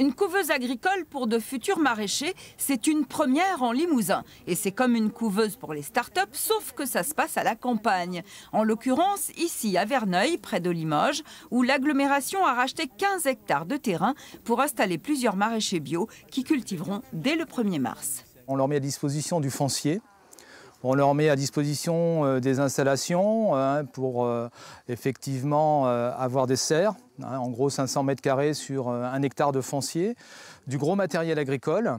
Une couveuse agricole pour de futurs maraîchers, c'est une première en Limousin. Et c'est comme une couveuse pour les start-up, sauf que ça se passe à la campagne. En l'occurrence, ici à Verneuil, près de Limoges, où l'agglomération a racheté 15 hectares de terrain pour installer plusieurs maraîchers bio qui cultiveront dès le 1er mars. On leur met à disposition du foncier. On leur met à disposition des installations pour effectivement avoir des serres, en gros 500 mètres carrés sur 1 hectare de foncier, du gros matériel agricole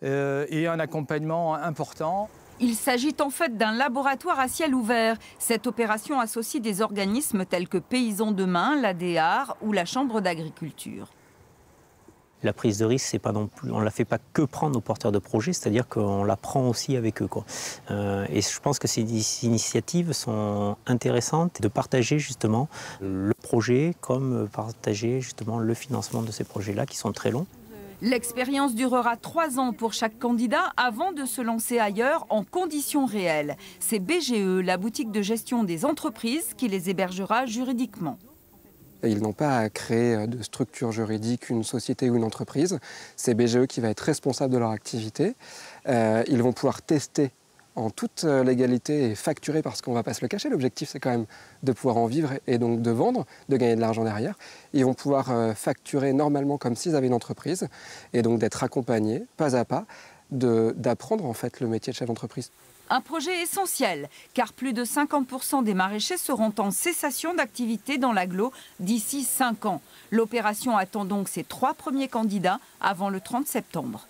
et un accompagnement important. Il s'agit en fait d'un laboratoire à ciel ouvert. Cette opération associe des organismes tels que Paysans Demain, l'ADEAR ou la Chambre d'agriculture. La prise de risque, c'est pas non plus, on ne la fait pas que prendre aux porteurs de projets, c'est-à-dire qu'on la prend aussi avec eux, quoi. Et je pense que ces initiatives sont intéressantes de partager justement le projet comme partager justement le financement de ces projets-là qui sont très longs. L'expérience durera 3 ans pour chaque candidat avant de se lancer ailleurs en conditions réelles. C'est BGE, la boutique de gestion des entreprises, qui les hébergera juridiquement. Ils n'ont pas à créer de structure juridique, une société ou une entreprise. C'est BGE qui va être responsable de leur activité. Ils vont pouvoir tester en toute légalité et facturer parce qu'on ne va pas se le cacher. L'objectif, c'est quand même de pouvoir en vivre et donc de vendre, de gagner de l'argent derrière. Ils vont pouvoir facturer normalement comme s'ils avaient une entreprise et donc d'être accompagnés pas à pas, d'apprendre en fait le métier de chef d'entreprise. Un projet essentiel, car plus de 50% des maraîchers seront en cessation d'activité dans l'agglo d'ici 5 ans. L'opération attend donc ses 3 premiers candidats avant le 30 septembre.